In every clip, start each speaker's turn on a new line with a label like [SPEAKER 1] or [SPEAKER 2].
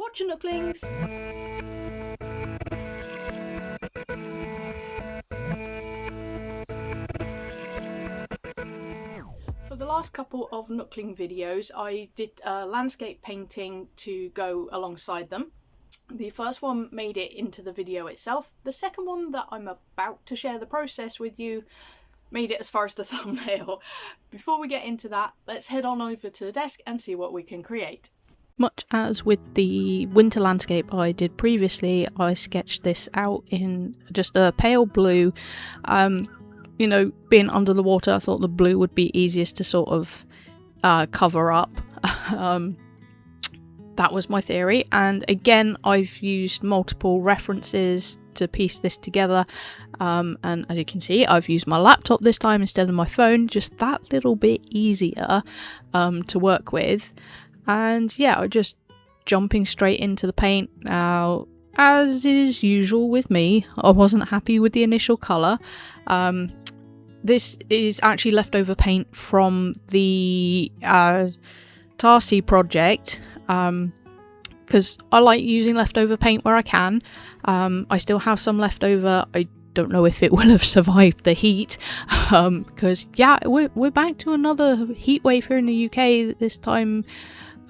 [SPEAKER 1] Wotcher Nooklings! For the last couple of Nookling videos, I did landscape painting to go alongside them. The first one made it into the video itself. The second one that I'm about to share the process with you made it as far as the thumbnail. Before we get into that, let's head on over to the desk and see what we can create. Much as with the winter landscape I did previously, I sketched this out in just a pale blue. You know, being under the water, I thought the blue would be easiest to sort of cover up. That was my theory, and again I've used multiple references to piece this together, and as you can see I've used my laptop this time instead of my phone, just that little bit easier to work with. And yeah, I'm just jumping straight into the paint. Now, as is usual with me, I wasn't happy with the initial colour. This is actually leftover paint from the Tarsi project, because I like using leftover paint where I can. I still have some leftover. I don't know if it will have survived the heat, because yeah, we're back to another heat wave here in the UK this time.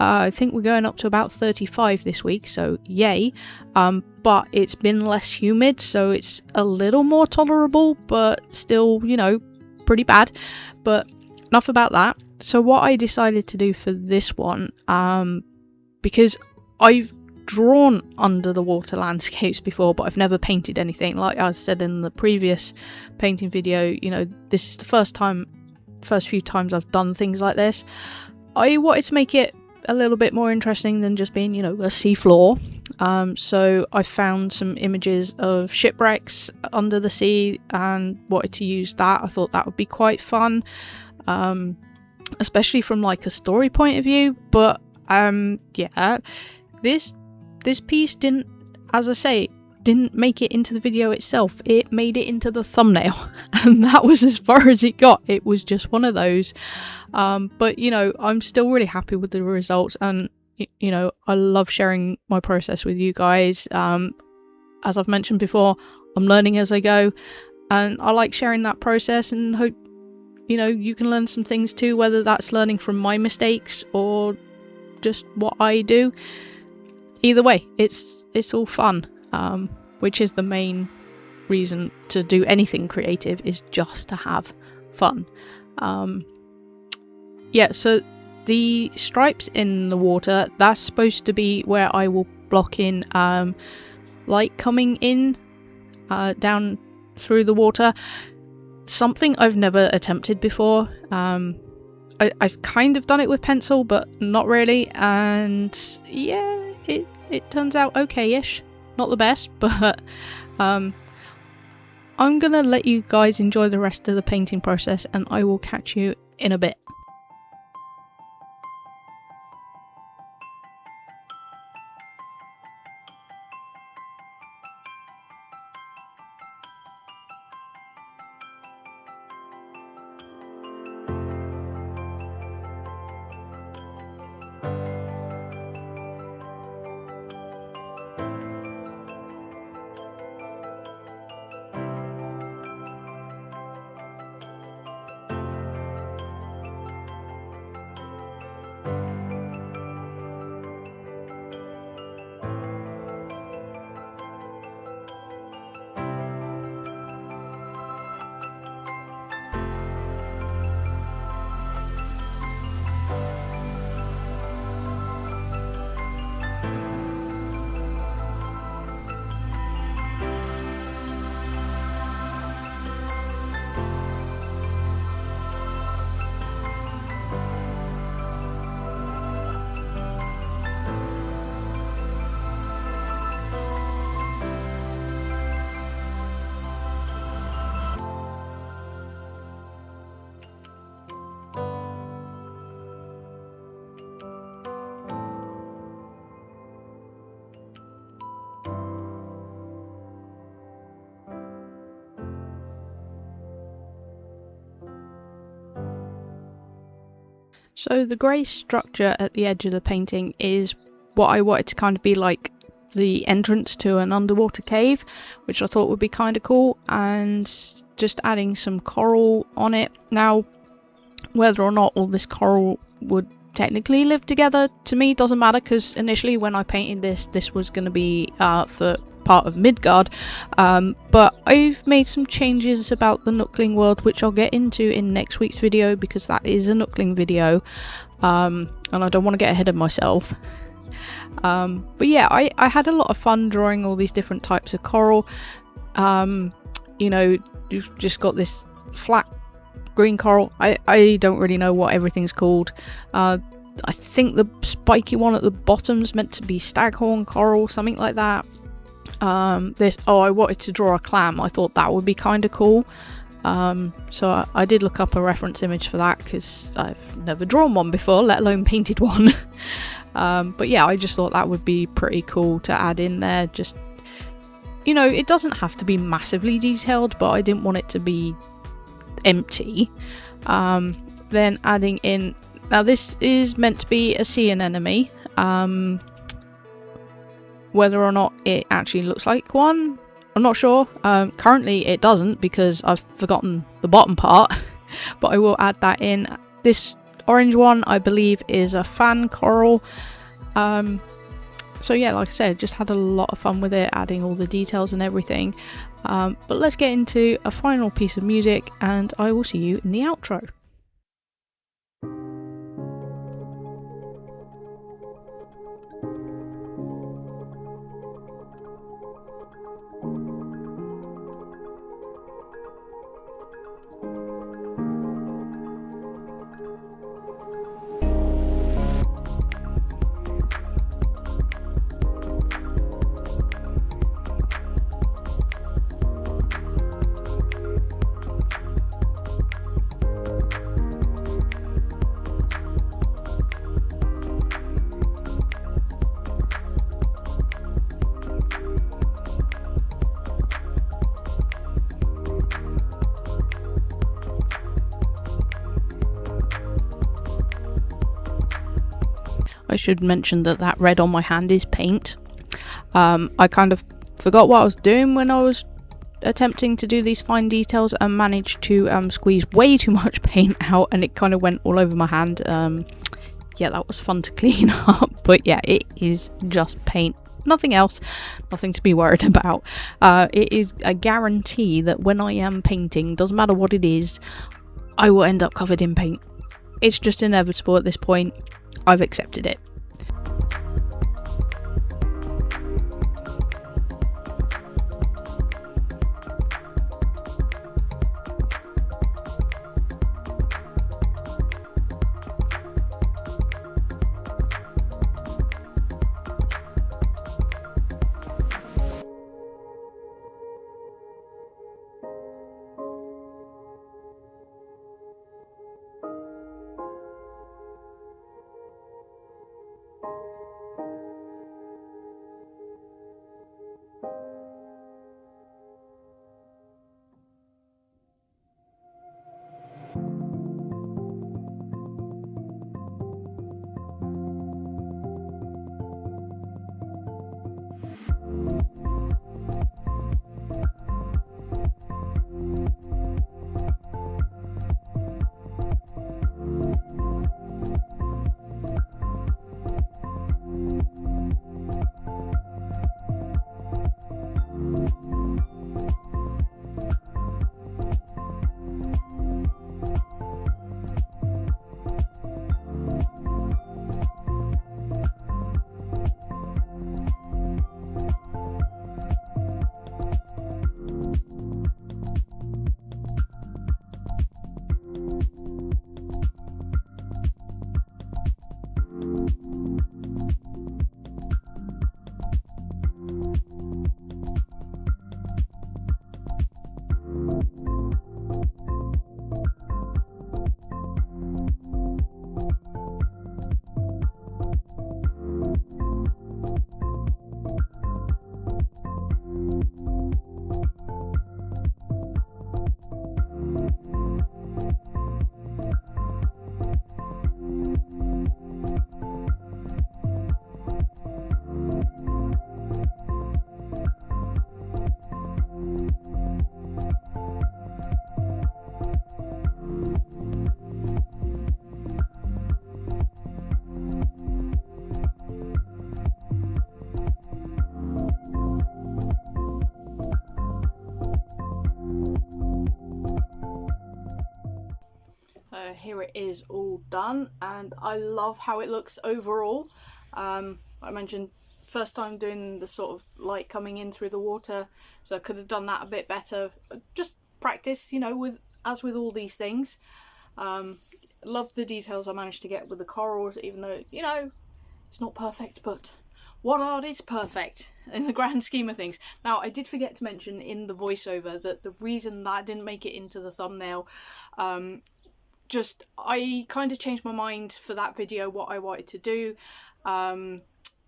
[SPEAKER 1] I think we're going up to about 35 this week, so yay. But it's been less humid, so it's a little more tolerable, but still, you know, pretty bad. But enough about that. So what I decided to do for this one, because I've drawn under the water landscapes before, but I've never painted anything. Like I said in the previous painting video, you know, this is the first few times I've done things like this. I wanted to make it a little bit more interesting than just being, you know, a seafloor. So I found some images of shipwrecks under the sea and wanted to use that. I thought that would be quite fun, especially from like a story point of view. But yeah, this piece didn't, as I say, didn't make it into the video itself. It made it into the thumbnail, and that was as far as it got. It was just one of those. But you know, I'm still really happy with the results, and you know, I love sharing my process with you guys. As I've mentioned before, I'm learning as I go, and I like sharing that process, and hope, you know, you can learn some things too, whether that's learning from my mistakes or just what I do. Either way, it's all fun. Which is the main reason to do anything creative, is just to have fun. Yeah, so the stripes in the water, that's supposed to be where I will block in light coming in down through the water. Something I've never attempted before. I've kind of done it with pencil, but not really, and yeah, it turns out okay-ish. Not the best, but I'm gonna let you guys enjoy the rest of the painting process, and I will catch you in a bit. So the grey structure at the edge of the painting is what I wanted to kind of be like the entrance to an underwater cave, which I thought would be kind of cool, and just adding some coral on it. Now, whether or not all this coral would technically live together, to me doesn't matter, because initially when I painted this was going to be for part of Midgard, but I've made some changes about the Nookling world, which I'll get into in next week's video, because that is a Nookling video, and I don't want to get ahead of myself. But yeah, I had a lot of fun drawing all these different types of coral. You know, you've just got this flat green coral. I don't really know what everything's called. I think the spiky one at the bottom's meant to be staghorn coral, something like that. I wanted to draw a clam. I thought that would be kind of cool. So I did look up a reference image for that, because I've never drawn one before, let alone painted one. But yeah, I just thought that would be pretty cool to add in there. Just, you know, it doesn't have to be massively detailed, but I didn't want it to be empty. Then adding in, now this is meant to be a sea anemone. Whether or not it actually looks like one, I'm not sure. Currently it doesn't, because I've forgotten the bottom part, but I will add that in. This orange one, I believe, is a fan coral. So yeah, like I said, just had a lot of fun with it, adding all the details and everything. But let's get into a final piece of music, and I will see you in the outro. I should mention that that red on my hand is paint. I kind of forgot what I was doing when I was attempting to do these fine details, and managed to squeeze way too much paint out, and it kind of went all over my hand. Yeah, that was fun to clean up, but yeah, it is just paint, nothing else, nothing to be worried about. It is a guarantee that when I am painting, doesn't matter what it is, I will end up covered in paint. It's just inevitable at this point. I've accepted it. it is all done, and I love how it looks overall. I mentioned first time doing the sort of light coming in through the water, so I could have done that a bit better. Just practice, you know, as with all these things. Love the details I managed to get with the corals, even though, you know, it's not perfect, but what art is perfect in the grand scheme of things. Now, I did forget to mention in the voiceover that the reason that I didn't make it into the thumbnail, just I kind of changed my mind for that video what I wanted to do.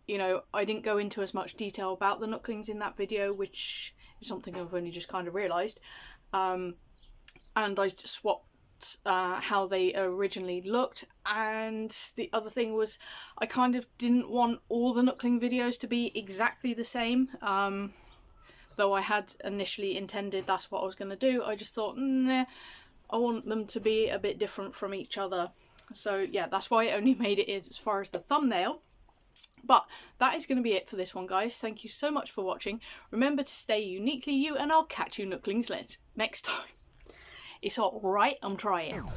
[SPEAKER 1] You know, I didn't go into as much detail about the Nooklings in that video, which is something I've only just kind of realised. And I just swapped how they originally looked, and the other thing was I kind of didn't want all the Nookling videos to be exactly the same, though I had initially intended that's what I was going to do. I just thought, nah, I want them to be a bit different from each other. So yeah, that's why I only made it as far as the thumbnail. But that is going to be it for this one, guys. Thank you so much for watching. Remember to stay uniquely you, and I'll catch you Nooklings next time. It's alright, I'm trying.